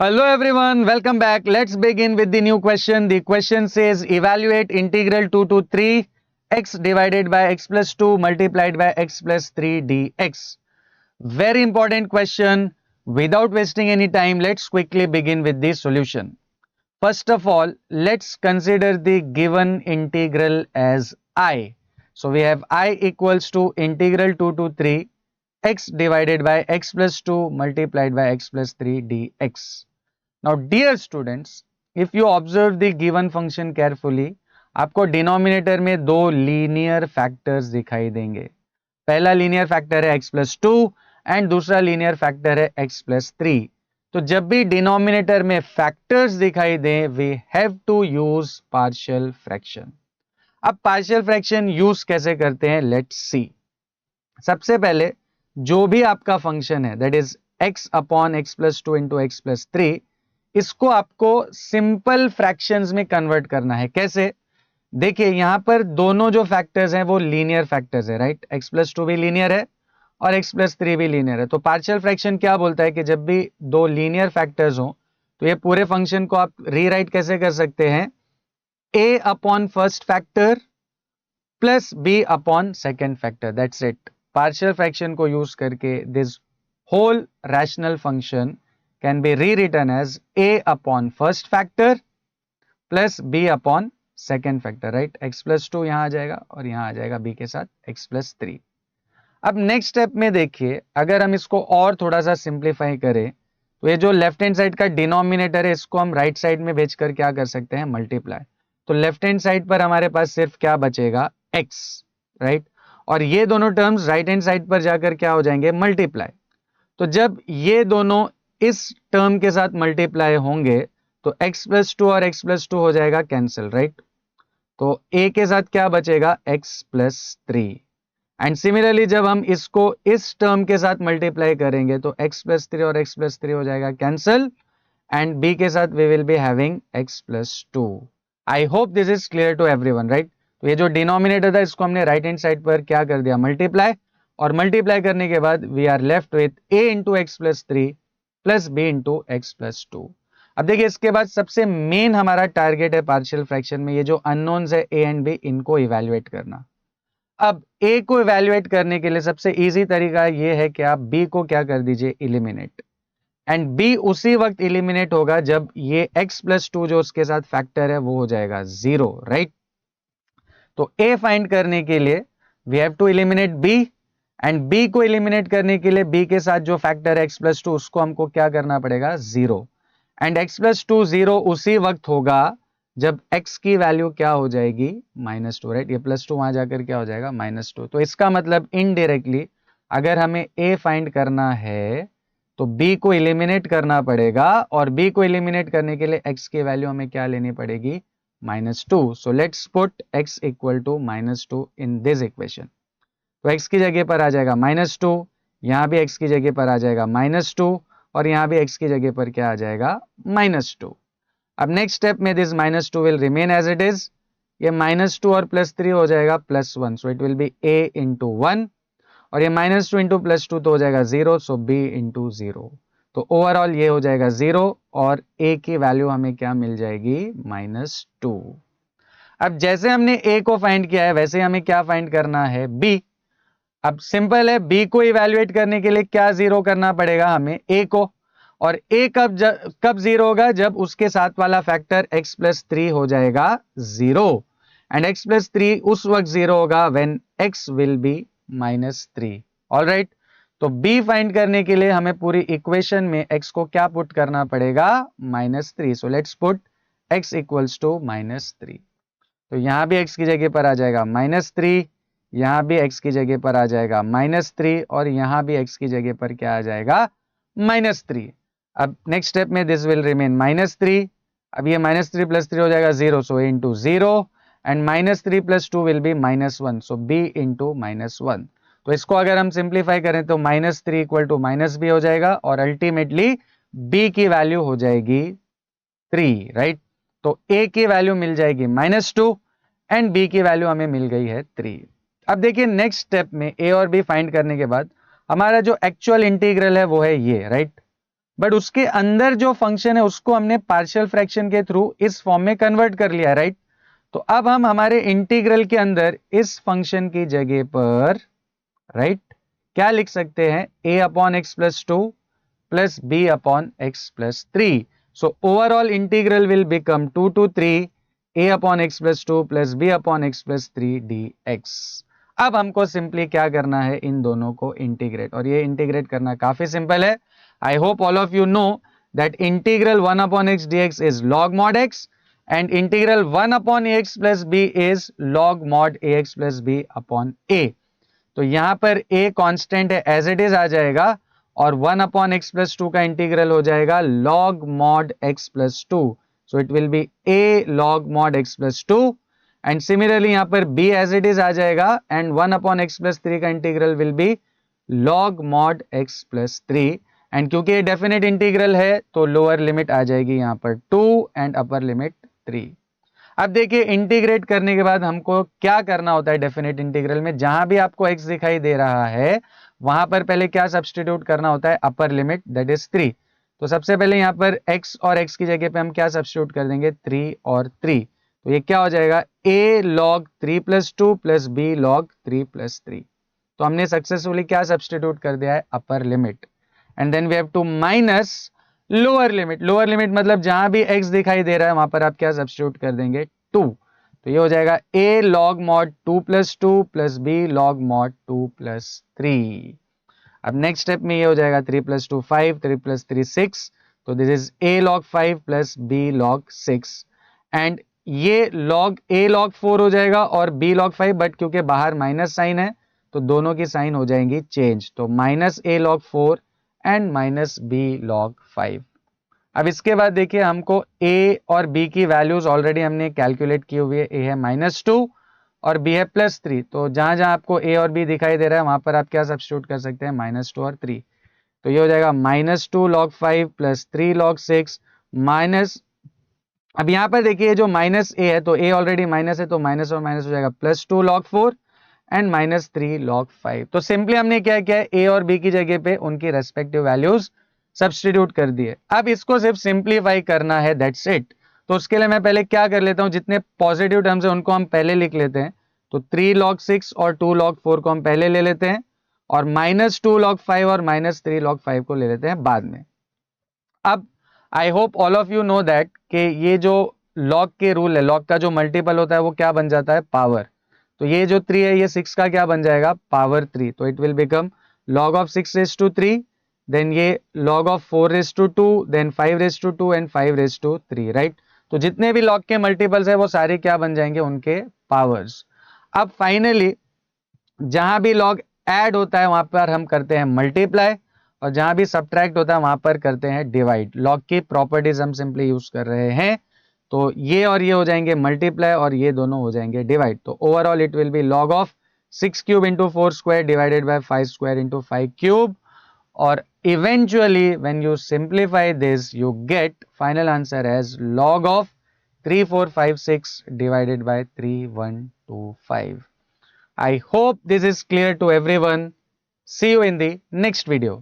Hello everyone, welcome back. Let's begin with the new question. The question says evaluate integral 2 to 3 x divided by x plus 2 multiplied by x plus 3 dx. Very important question. Without wasting any time, let's quickly begin with the solution. First of all, let's consider the given integral as I. So we have I equals to integral 2 to 3 x divided by x plus 2 multiplied by x plus 3 dx. Now dear students, if you observe the given function carefully, आपको denominator में दो linear factors दिखाई देंगे. पहला linear factor है x plus 2 and दूसरा linear factor है x plus 3. तो जब भी डिनोमिनेटर में फैक्टर्स दिखाई दें, we have to use partial fraction. अब पार्शियल फ्रैक्शन यूज कैसे करते हैं, लेट्स सी. सबसे पहले जो भी आपका फंक्शन है, that is x upon x plus 2 into x plus 3, इसको आपको सिंपल फ्रैक्शंस में कन्वर्ट करना है. कैसे? देखिए यहां पर दोनों जो फैक्टर्स हैं वो लीनियर फैक्टर्स है, राइट. एक्स प्लस 2 भी लीनियर है और एक्स प्लस 3 भी लीनियर है. तो पार्शियल फ्रैक्शन क्या बोलता है कि जब भी दो लीनियर फैक्टर्स हो तो ये पूरे फंक्शन को आप रीराइट कैसे कर सकते हैं, a upon first factor plus b upon second factor. That's it. Partial fraction को यूज करके this whole rational function can be rewritten as a upon first factor plus b upon second factor, right. x plus 2 यहां आ जाएगा और यहां आ जाएगा b के साथ x plus 3. अब नेक्स्ट स्टेप में देखिए, अगर हम इसको और थोड़ा सा सिंप्लीफाई करें तो ये जो लेफ्ट हैंड साइड का डिनोमिनेटर है इसको हम राइट साइड में भेजकर क्या कर सकते हैं, मल्टीप्लाई. तो लेफ्ट हैंड साइड पर हमारे पास सिर्फ क्या बचेगा, x, राइट. और ये दोनों टर्म्स राइट हैंड साइड पर जाकर क्या हो जाएंगे, मल्टीप्लाई. तो जब ये दोनों इस टर्म के साथ मल्टीप्लाई होंगे तो x प्लस 2 और x प्लस 2 हो जाएगा कैंसिल, राइट. तो a के साथ क्या बचेगा, x प्लस 3. एंड सिमिलरली जब हम इसको इस टर्म के साथ मल्टीप्लाई करेंगे तो x प्लस 3 और x प्लस 3 हो जाएगा कैंसिल एंड b के साथ we will be having x plus 2. I hope this is clear to everyone, right. तो ये जो डिनोमिनेटर था इसको हमने राइट हैंड साइड पर क्या कर दिया, मल्टीप्लाई. और मल्टीप्लाई करने के बाद we are left with a into x plus 3 plus b into x plus 2. अब देखिए इसके बाद सबसे मेन हमारा टारगेट है पार्शियल फ्रैक्शन में ये जो अननोन्स है a एंड b, इनको इवैल्यूएट करना. अब a को इवैल्यूएट करने के लिए सबसे इजी तरीका ये है कि आप b को क्या कर दीजिए, इलिमिनेट. एंड b उसी वक्त इलिमिनेट होगा जब ये x प्लस 2 जो उसके साथ फैक्टर है वो हो जाएगा 0, राइट. तो a फाइंड करने के लिए we have to eliminate b and b को इलिमिनेट करने के लिए b के साथ जो फैक्टर है x प्लस 2 उसको हमको क्या करना पड़ेगा, 0. एंड x प्लस 2 0 उसी वक्त होगा जब x की वैल्यू क्या हो जाएगी, -2, राइट. ये प्लस 2 वहां जाकर क्या हो जाएगा, -2. तो इसका मतलब इनडायरेक्टली अगर हमें a फाइंड करना है तो b को इलिमिनेट करना पड़ेगा और b को इलिमिनेट करने के लिए x की वैल्यू हमें क्या लेनी पड़ेगी, -2. So let's put x equal to -2 in this equation. तो x की जगह पर आ जाएगा -2, यहां भी x की जगह पर आ जाएगा -2 और यहां भी x की जगह पर क्या आ जाएगा, -2. अब नेक्स्ट स्टेप में this -2 will remain as it is. ये -2 और +3 हो जाएगा +1, so it will be a into 1 और ये -2 इंटू +2 तो हो जाएगा 0, सो b इंटू 0. तो ओवरऑल ये हो जाएगा 0 और a की वैल्यू हमें क्या मिल जाएगी, -2. अब जैसे हमने a को फाइंड किया है वैसे हमें क्या फाइंड करना है, b. अब सिंपल है, b को इवैल्यूएट करने के लिए क्या जीरो करना पड़ेगा हमें, a को. और a कब जीरो होगा, जब उसके साथ वाला फैक्टर x प्लस 3 हो जाएगा 0. एंड x प्लस 3 उस वक्त जीरो होगा when x will be -3. Alright. तो b फाइंड करने के लिए हमें पूरी इक्वेशन में x को क्या पुट करना पड़ेगा, -3. So let's put x equals to -3. तो यहां भी x की जगह पर आ जाएगा -3, यहां भी x की जगह पर आ जाएगा -3 और यहां भी x की जगह पर क्या आ जाएगा, -3. अब नेक्स्ट स्टेप में दिस विल रिमेन -3. अब ये -3 + 3 हो जाएगा 0, सो a into 0 and -3 + 2 will be -1, so b into -1. तो इसको अगर हम सिंप्लीफाई करें तो -3 इक्वल टू -b हो जाएगा और अल्टीमेटली b की वैल्यू हो जाएगी 3, राइट. तो a की वैल्यू मिल जाएगी -2 एंड b की वैल्यू हमें मिल गई है 3. अब देखिए नेक्स्ट स्टेप में a और b फाइंड करने के बाद हमारा जो एक्चुअल इंटीग्रल है वो है ये, राइट. बट उसके अंदर जो फंक्शन है उसको हमने पार्शियल फ्रैक्शन के थ्रू इस फॉर्म में कन्वर्ट कर लिया, राइट। तो अब हम हमारे इंटीग्रल के अंदर इस फंक्शन की जगह पर, राइट, क्या लिख सकते हैं, a upon x plus two plus b upon x plus three. So overall integral will become 2 to 3 a upon x plus two plus b upon x plus three dx। अब हमको simply क्या करना है, इन दोनों को इंटीग्रेट, और ये integrate करना काफी सिंपल है। I hope all of you know that integral 1 upon x dx is log mod x and integral 1 upon ax plus b is log mod ax plus b upon a। तो यहां पर a constant है, as it is आ जाएगा, और 1 upon x plus two का integral हो जाएगा log mod x plus two. So it will be a log mod x plus two, and similarly यहां पर b एज इट इज आ जाएगा, and 1 upon x plus three का integral will be log mod x plus three. And क्योंकि ये definite integral है तो lower limit आ जाएगी यहां पर 2 एंड अपर लिमिट 3। अब देखिए इंटीग्रेट करने के बाद हमको क्या करना होता है डेफिनेट इंटीग्रल में, जहां भी आपको x दिखाई दे रहा है वहां पर पहले क्या सब्स्टिट्यूट करना होता है, अपर लिमिट दैट इज 3। तो सबसे पहले यहां पर x और x की जगह पे हम क्या सब्स्टिट्यूट कर देंगे, 3 और 3। तो ये क्या हो जाएगा, a log 3 plus two plus b log 3 plus three. तो हमने सक्सेसफुली क्या सब्स्टिट्यूट कर दिया है, upper limit. And then we have to minus lower limit. Lower limit मतलब जहां भी x दिखाई दे रहा है वहां पर आप क्या सब्स्टिट्यूट कर देंगे, 2। तो ये हो जाएगा a log mod 2 plus two plus b log mod 2 plus three. अब नेक्स्ट स्टेप में ये हो जाएगा 3 प्लस टू 5, 3 प्लस थ्री 6। तो this is a log 5 plus b log 6, and ये a log 4 हो जाएगा और b log 5, बट क्योंकि बाहर माइनस साइन है तो दोनों की साइन हो जाएंगी चेंज। तो minus a log 4 and minus b log 5। अब इसके बाद देखिए हमको a और b की वैल्यूज ऑलरेडी हमने कैलकुलेट की हुई है। a है -2 और b है +3। तो जहां जहां आपको a और b दिखाई दे रहा है वहां पर आप क्या सब्स्टिट्यूट कर सकते हैं, -2 और 3। तो ये हो जाएगा -2 log 5 प्लस 3 log 6 माइनस, अब यहां पर देखिए जो माइनस a है तो a ऑलरेडी माइनस है तो माइनस और माइनस हो जाएगा +2 log 4 एंड -3 log 5। तो सिंपली हमने क्या किया है, a और b की जगह पे उनकी रेस्पेक्टिव वैल्यूज सब्स्टिट्यूट कर दिए। अब इसको सिर्फ सिंप्लीफाई करना है, दैट्स इट। तो उसके लिए मैं पहले क्या कर लेता हूं, जितने पॉजिटिव टर्म्स है उनको हम पहले लिख लेते हैं। तो 3 log 6 और 2 log 4 को हम पहले ले लेते हैं, और -2 log 5 और -3 log 5 को ले लेते हैं बाद में। अब I hope all of you know that कि ये जो log के रूल है, log का जो मल्टीपल होता है वो क्या बन जाता है, पावर। तो ये जो 3 है ये 6 का क्या बन जाएगा, पावर 3। तो it will become log of 6 raised to 3, then ये log of 4 raised to 2, then 5 raised to 2 and 5 raised to 3, right. तो जितने भी log के मल्टीपल्स है वो सारे क्या बन जाएंगे, उनके पावर्स। अब फाइनली जहां भी log ऐड होता है वहां पर हम करते हैं मल्टीप्लाई, और जहां भी सब्ट्रैक्ट होता है वहां पर करते हैं डिवाइड। log की प्रॉपर्टीज हम सिंपली यूज कर रहे हैं। तो ये और ये हो जाएंगे मल्टीप्लाई और ये दोनों हो जाएंगे डिवाइड। तो overall it will be log of 6 cube into 4 square divided by 5 square into 5 cube, और eventually when you simplify this you get final answer as log of 3456 divided by 3125. I hope this is clear to everyone. See you in the next video.